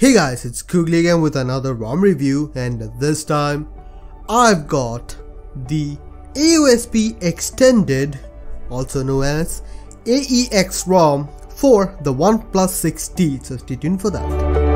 Hey guys, it's Kugli again with another ROM review, and this time I've got the AOSP extended, also known as AEX ROM for the OnePlus 6T, so stay tuned for that.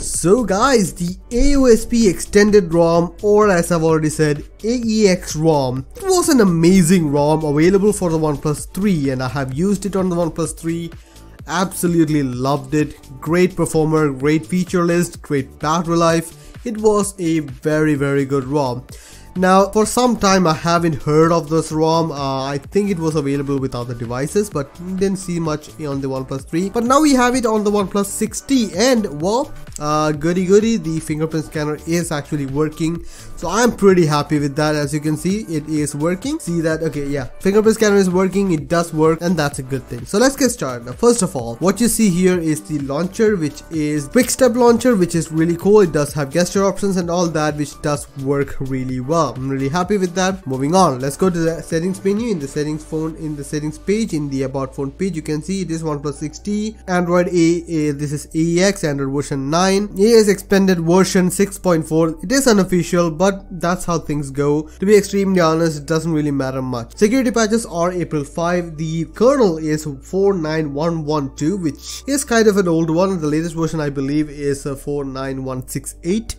So guys, the AOSP extended ROM, or as I've already said, AEX ROM, was an amazing ROM available for the OnePlus 3, and I have used it on the OnePlus 3. Absolutely loved it. Great performer, great feature list, great battery life. It was a very good ROM. Now, for some time I haven't heard of this ROM. I think it was available with other devices, but didn't see much on the OnePlus 3. But now we have it on the OnePlus 6T, and well, goody, the fingerprint scanner is actually working. So I'm pretty happy with that. As you can see, it is working. See that? Okay, yeah, fingerprint scanner is working. It does work, and that's a good thing. So let's get started. Now, first of all, what you see here is the launcher, which is quick step launcher, which is really cool. It does have gesture options and all that, which does work really well. I'm really happy with that. Moving on, let's go to the settings menu. In the settings page, in the about phone page, you can see it is OnePlus 6T, Android this is AEX, Android version 9, AEX extended version 6.4. It is unofficial, but that's how things go. To be extremely honest, it doesn't really matter much. Security patches are April 5. The kernel is 49112, which is kind of an old one. The latest version I believe is 49168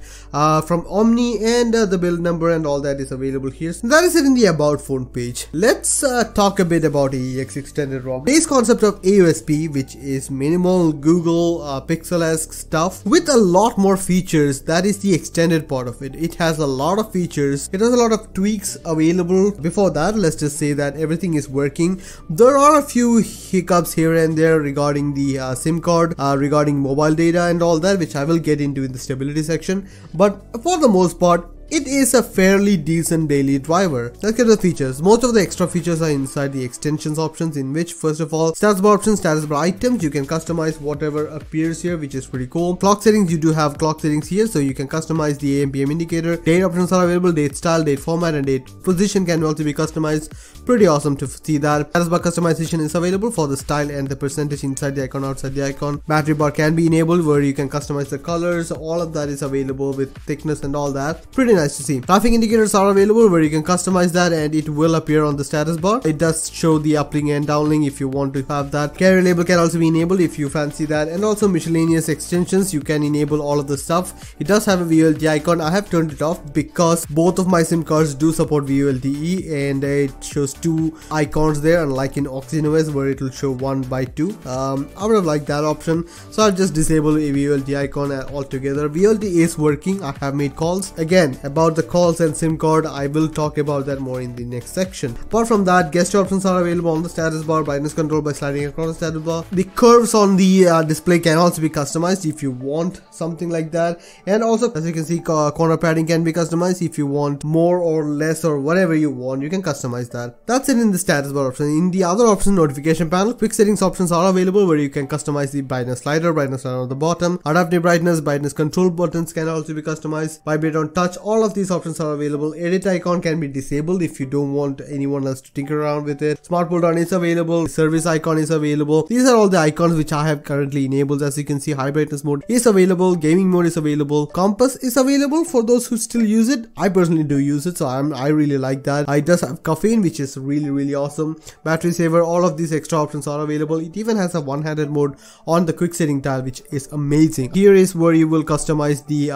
from Omni, and the build number and all that is available here. So that is it in the about phone page. Let's talk a bit about AEX extended ROM. Base concept of AOSP, which is minimal Google pixel-esque stuff with a lot more features. That is the extended part of it. It has a lot of features. It has a lot of tweaks available. Before that, let's just say that everything is working. There are a few hiccups here and there regarding the SIM card, regarding mobile data and all that, which I will get into in the stability section. But for the most part, it is a fairly decent daily driver. Let's get the features. Most of the extra features are inside the extensions options, in which, first of all, status bar options, status bar items. You can customize whatever appears here, which is pretty cool. Clock settings, you do have clock settings here, so you can customize the AM PM indicator. Date options are available. Date style, date format, and date position can also be customized. Pretty awesome to see that. Status bar customization is available for the style and the percentage inside the icon, outside the icon. Battery bar can be enabled, where you can customize the colors. All of that is available with thickness and all that. Pretty nice to see. Traffic indicators are available, where you can customize that and it will appear on the status bar. It does show the uplink and downlink if you want to have that. Carrier label can also be enabled if you fancy that, and also miscellaneous extensions, you can enable all of the stuff. It does have a VoLTE icon. I have turned it off because both of my SIM cards do support VoLTE, and it shows two icons there, unlike in OS where it will show 1 by 2. I would have liked that option, so I'll just disable a VoLTE icon altogether. VoLTE is working. I have made calls. Again, about the calls and SIM card, I will talk about that more in the next section. Apart from that, gesture options are available on the status bar. Brightness control by sliding across the status bar. The curves on the display can also be customized if you want something like that, and also, as you can see, corner padding can be customized if you want more or less or whatever you want. You can customize that. That's it in the status bar option. In the other option, notification panel, quick settings options are available, where you can customize the brightness slider on the bottom. Adaptive brightness control buttons can also be customized. Vibrate on touch. All of these options are available. Edit icon can be disabled if you don't want anyone else to tinker around with it. Smart pull down is available. Service icon is available. These are all the icons which I have currently enabled. As you can see, high brightness mode is available. Gaming mode is available. Compass is available for those who still use it. I personally do use it, so I really like that. It does have caffeine, which is really awesome. Battery saver, all of these extra options are available. It even has a one-handed mode on the quick setting tile, which is amazing. Here is where you will customize the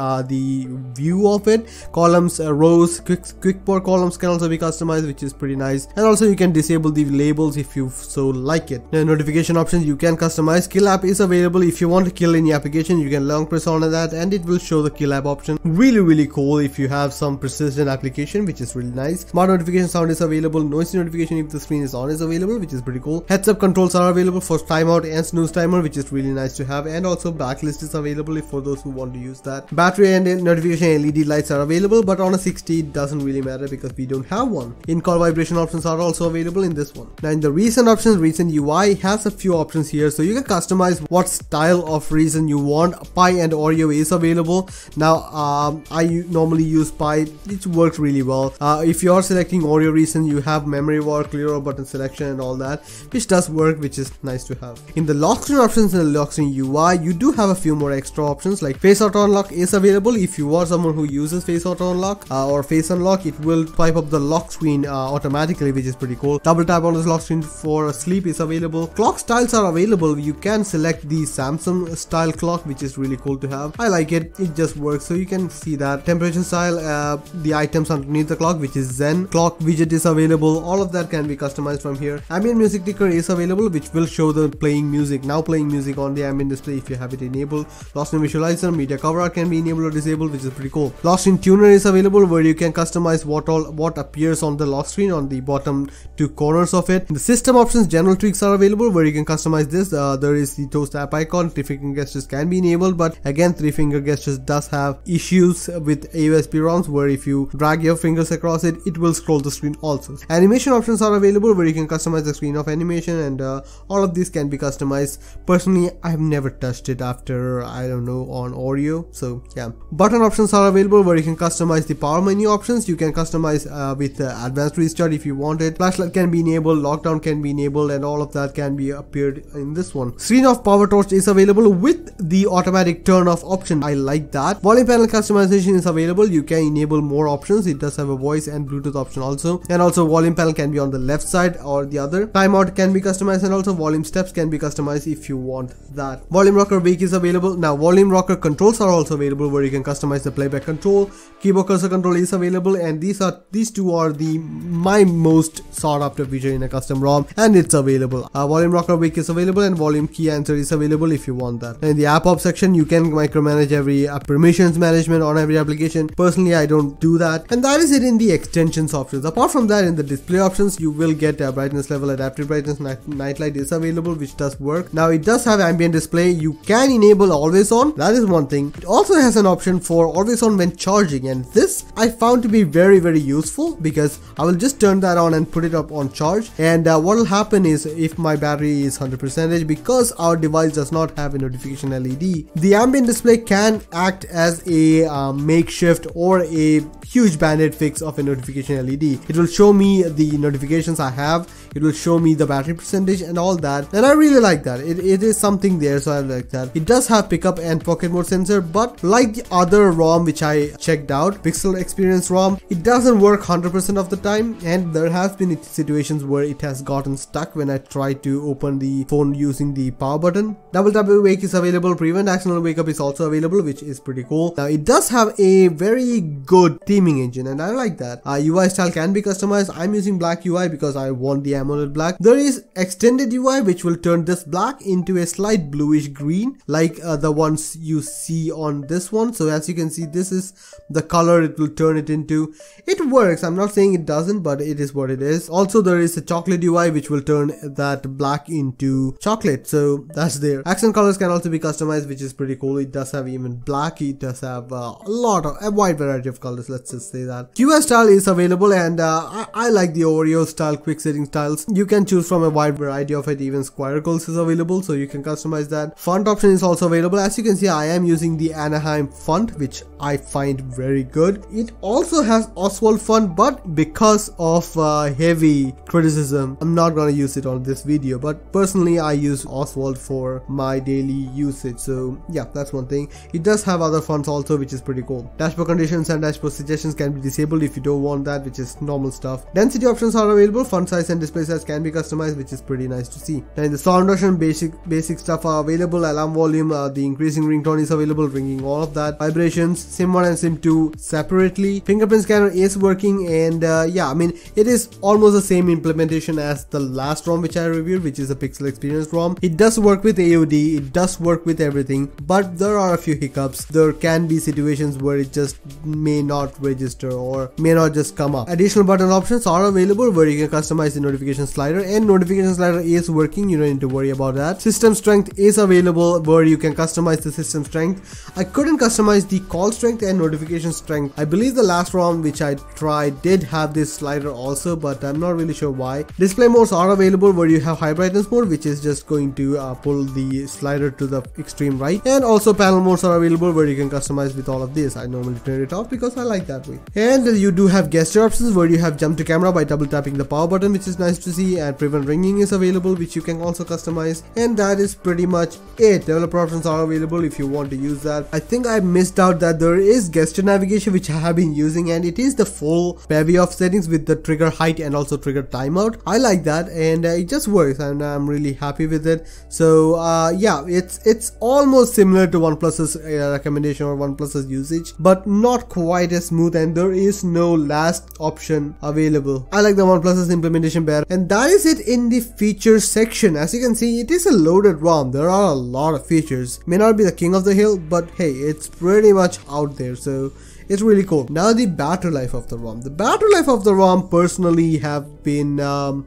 view of it. Columns, rows, quick pour columns can also be customized, which is pretty nice. And also you can disable the labels if you so like it. The notification options you can customize. Kill app is available. If you want to kill any application, you can long press on that and it will show the kill app option. Really cool if you have some precision application, which is really nice. Smart notification sound is available. Noisy notification if the screen is on is available, which is pretty cool. Heads up controls are available for timeout and snooze timer, which is really nice to have. And also backlist is available for those who want to use that. Battery and notification LED lights are available. available, but on a 60 it doesn't really matter because we don't have one. In-call vibration options are also available in this one. Now in the recent options, recent UI has a few options here, so you can customize what style of recent you want. Pi and Oreo is available. Now I normally use Pi, it works really well. If you are selecting Oreo recent, you have memory war, clear button selection and all that, which does work, which is nice to have. In the lock screen options in the lock screen UI, you do have a few more extra options, like face auto unlock is available. If you are someone who uses face auto unlock or face unlock, it will swipe up the lock screen automatically, which is pretty cool. Double tap on this lock screen for sleep is available. Clock styles are available. You can select the Samsung style clock, which is really cool to have. I like it, it just works, so you can see that. Temperature style, the items underneath the clock, which is Zen. Clock widget is available. All of that can be customized from here. Ambient music ticker is available, which will show the playing music, now playing music on the ambient display if you have it enabled. Lock screen visualizer, media cover art can be enabled or disabled, which is pretty cool. Lock screen tuner is available, where you can customize what appears on the lock screen on the bottom two corners of it. In the system options, general tweaks are available, where you can customize this. There is the toast app icon. 3-finger gestures can be enabled, but again 3-finger gestures does have issues with AOSP ROMs, where if you drag your fingers across it, it will scroll the screen also. Animation options are available, where you can customize the screen of animation, and all of these can be customized. Personally, I have never touched it after, I don't know, on Oreo, so yeah. Button options are available, where you can customize the power menu options. You can customize with advanced restart if you want it. Flashlight can be enabled, lockdown can be enabled, and all of that can be appeared in this one. Screen off power torch is available with the automatic turn off option. I like that. Volume panel customization is available. You can enable more options. It does have a voice and Bluetooth option also, and also volume panel can be on the left side or the other. Timeout can be customized, and also volume steps can be customized if you want that. Volume rocker wake is available. Now volume rocker controls are also available, where you can customize the playback control. Keyboard cursor control is available, and these two are my most sought after feature in a custom ROM, and it's available. Volume rocker wake is available, and volume key answer is available if you want that. In the app op section, you can micromanage every permissions management on every application. Personally, I don't do that, and that is it in the extensions options. Apart from that, in the display options, you will get brightness level, adaptive brightness, night light is available, which does work. Now it does have ambient display. You can enable always on, that is one thing. It also has an option for always on when charging, and this I found to be very useful, because I will just turn that on and put it up on charge, and what will happen is, if my battery is 100%, because our device does not have a notification LED, the ambient display can act as a makeshift or a huge band-aid fix of a notification LED. It will show me the notifications I have, it will show me the battery percentage and all that, and I really like that. It is something there, so I like that. It does have pickup and pocket mode sensor, but like the other ROM which I checked out, Pixel Experience ROM, it doesn't work 100% of the time, and there have been situations where it has gotten stuck when I tried to open the phone using the power button. Double tap wake is available. Prevent accidental wake up is also available, which is pretty cool. Now it does have a very good theming engine, and I like that. UI style can be customized. I'm using black UI because I want the AMOLED black. There is extended UI, which will turn this black into a slight bluish green, like the ones you see on this one. So as you can see, this is the color it will turn it into. It works. I'm not saying it doesn't, but it is what it is. Also, there is a chocolate UI, which will turn that black into chocolate. So that's there. Accent colors can also be customized, which is pretty cool. It does have even black. It does have a wide variety of colors. Let's just say that. QS style is available, and I like the Oreo style quick setting styles. You can choose from a wide variety of it. Even square goals is available, so you can customize that. Font option is also available. As you can see, I am using the Anaheim font, which I find very good. It also has Oswald font, but because of heavy criticism, I'm not gonna use it on this video, but personally I use Oswald for my daily usage. So yeah, that's one thing. It does have other fonts also, which is pretty cool. Dashboard conditions and dashboard suggestions can be disabled if you don't want that, which is normal stuff. Density options are available. Font size and display size can be customized, which is pretty nice to see. And the sound option, basic stuff are available. Alarm volume, the increasing ringtone is available, ringing, all of that. Vibrations, SIM1 and SIM2 separately. Fingerprint scanner is working, and yeah, I mean, it is almost the same implementation as the last ROM which I reviewed, which is a Pixel Experience ROM. It does work with AOD, it does work with everything, but there are a few hiccups. There can be situations where it just may not register or may not just come up. Additional button options are available, where you can customize the notification notification slider, and notification slider is working. You don't need to worry about that. System strength is available where you can customize the system strength. I couldn't customize the call strength and notification strength. I believe the last ROM which I tried did have this slider also, but I'm not really sure why. Display modes are available where you have high brightness mode, which is just going to pull the slider to the extreme right, and also panel modes are available where you can customize with all of this. I normally turn it off because I like that way. And you do have gesture options where you have jump to camera by double tapping the power button, which is nice to see, and prevent ringing is available, which you can also customize, and that is pretty much it. Developer options are available if you want to use that. I think I missed out that there is gesture navigation, which I have been using, and it is the full bevy of settings with the trigger height and also trigger timeout. I like that, and it just works, and I'm really happy with it. So yeah, it's almost similar to OnePlus's recommendation or OnePlus's usage, but not quite as smooth, and there is no last option available. I like the OnePlus's implementation better, and that is it in the features section. As you can see, it is a loaded ROM. There are a lot of features. May not be the king of the hill, but hey, it's pretty much out there, so it's really cool. Now the battery life of the ROM. The battery life of the ROM personally have been,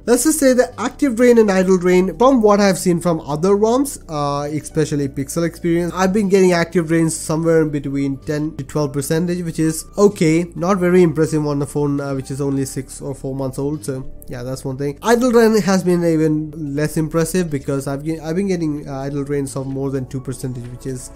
let's just say the active drain and idle drain, from what I've seen from other ROMs, especially Pixel experience, I've been getting active drains somewhere in between 10 to 12%, which is okay, not very impressive on the phone which is only 6 or 4 months old. So yeah, that's one thing. Idle drain has been even less impressive because I've been getting idle drains of more than 2%, which is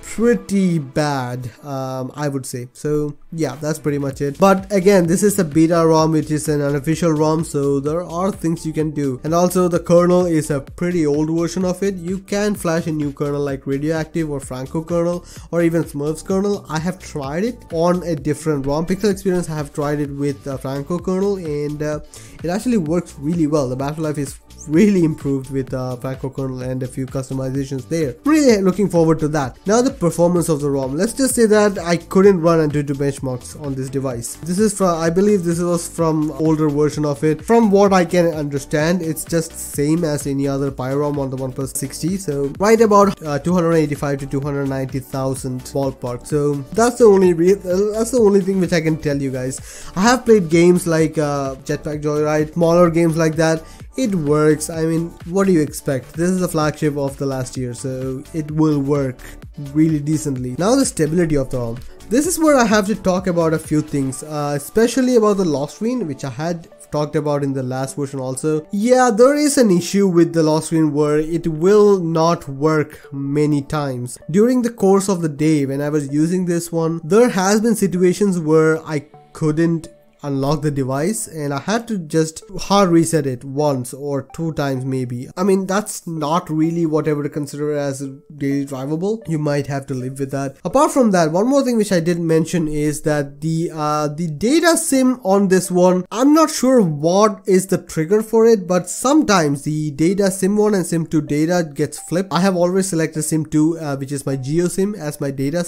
pretty bad, I would say. So yeah, that's pretty much it. But again, this is a beta ROM, which is an unofficial ROM, so there are things you can do. And also the kernel is a pretty old version of it. You can flash a new kernel like Radioactive or Franco kernel or even Smurfs kernel. I have tried it on a different ROM. Pixel experience, I have tried it with Franco kernel, and it actually works really well. The battery life is really improved with Franco kernel and a few customizations there. Really looking forward to that. Now the performance of the ROM. Let's just say that I couldn't run Antutu benchmarks on this device. This is from, I believe this was from older version of it. From what I can understand, it's just same as any other PyROM on the OnePlus 60. So right about 285 to 290,000 ballpark. So that's the only thing which I can tell you guys. I have played games like Jetpack Joyride, smaller games like that. It works. I mean, what do you expect? This is the flagship of the last year, so it will work really decently. Now the stability of the ROM. This is where I have to talk about a few things, especially about the lock screen, which I had talked about in the last version also. Yeah, there is an issue with the lock screen where it will not work many times. During the course of the day when I was using this one, there has been situations where I couldn't unlock the device and I had to just hard reset it once or 2 times maybe. I mean, that's not really what I would consider as daily drivable. You might have to live with that. Apart from that, one more thing which I didn't mention is that the data sim on this one, I'm not sure what is the trigger for it, but sometimes the data sim 1 and sim 2 data gets flipped. I have always selected sim 2 which is my geo sim as my data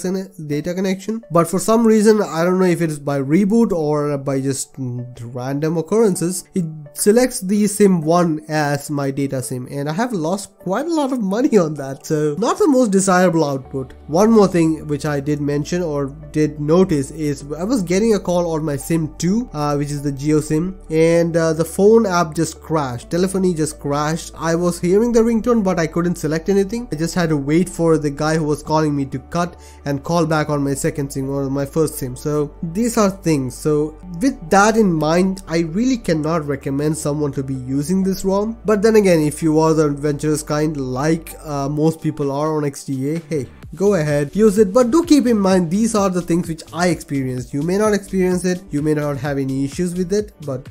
connection, but for some reason, I don't know if it is by reboot or by just random occurrences, it selects the sim 1 as my data sim, and I have lost quite a lot of money on that, so not the most desirable output. One more thing which I did mention or did notice is I was getting a call on my sim 2 which is the geo sim, and the phone app just crashed. Telephony just crashed. I was hearing the ringtone, but I couldn't select anything. I just had to wait for the guy who was calling me to cut and call back on my second sim or my first sim. So these are things. So with that in mind, I really cannot recommend someone to be using this ROM. But then again, if you are the adventurous kind like most people are on XDA, hey, go ahead, use it, but do keep in mind these are the things which I experienced. You may not experience it, you may not have any issues with it, but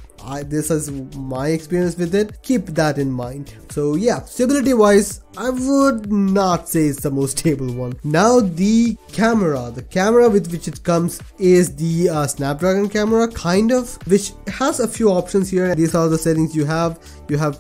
this is my experience with it. Keep that in mind. So yeah, stability wise, I would not say it's the most stable one. Now the camera with which it comes is the Snapdragon camera, kind of, which has a few options here. These are the settings you have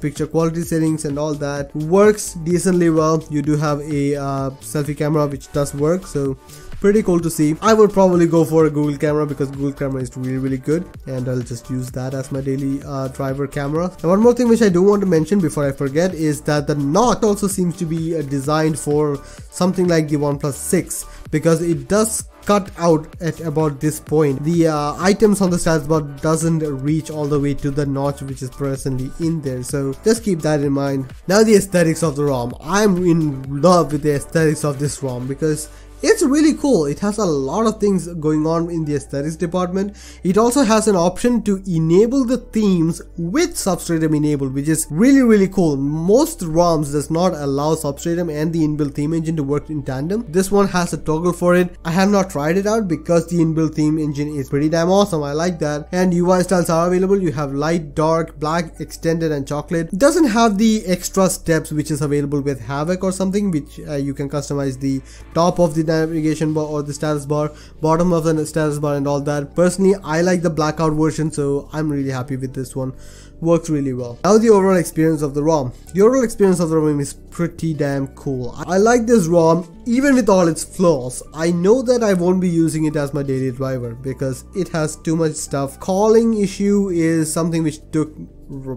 picture quality settings and all that. Works decently well. You do have a selfie camera which does work, so pretty cool to see. I would probably go for a Google camera because Google camera is really good, and I'll just use that as my daily driver camera. And one more thing which I do want to mention before I forget is that the notch also seems to be designed for something like the OnePlus 6, because it does cut out at about this point. The items on the status bar doesn't reach all the way to the notch which is presently in there, so just keep that in mind. Now the aesthetics of the ROM. I'm in love with the aesthetics of this ROM because it's really cool. It has a lot of things going on in the aesthetics department. It also has an option to enable the themes with Substratum enabled, which is really cool. Most ROMs does not allow Substratum and the inbuilt theme engine to work in tandem. This one has a toggle for it. I have not tried it out because the inbuilt theme engine is pretty damn awesome. I like that. And UI styles are available. You have light, dark, black, extended and chocolate. It doesn't have the extra steps which is available with Havoc or something, which you can customize the top of the navigation bar or the status bar, bottom of the status bar and all that. Personally, I like the blackout version, so I'm really happy with this one. Works really well. Now the overall experience of the ROM. The overall experience of the ROM is pretty damn cool. I like this ROM even with all its flaws. I know that I won't be using it as my daily driver because it has too much stuff. Calling issue is something which took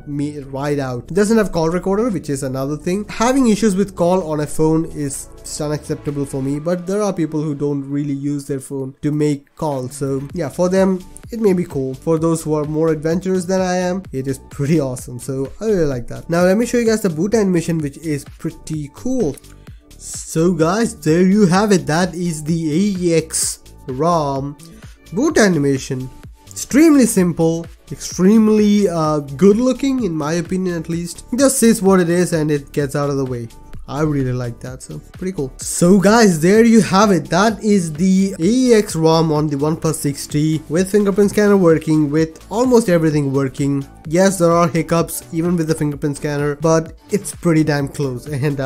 me right out. It doesn't have call recorder, which is another thing. Having issues with call on a phone is unacceptable for me, but there are people who don't really use their phone to make calls, so yeah, for them it may be cool. For those who are more adventurous than I am, it is pretty awesome, so I really like that. Now let me show you guys the boot animation, which is pretty cool. So guys, there you have it. That is the AEX ROM boot animation. Extremely simple, extremely good looking in my opinion at least. It just says what it is and it gets out of the way. I really like that, so pretty cool. So guys, there you have it. That is the AEX ROM on the OnePlus 6T with Fingerprint Scanner working, with almost everything working. Yes, there are hiccups even with the Fingerprint Scanner, but it's pretty damn close and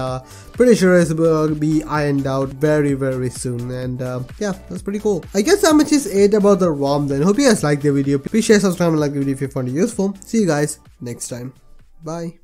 pretty sure it's going to be ironed out very soon. And yeah, that's pretty cool. I guess that much is it about the ROM then. Hope you guys liked the video. Please share, subscribe and like the video if you found it useful. See you guys next time. Bye.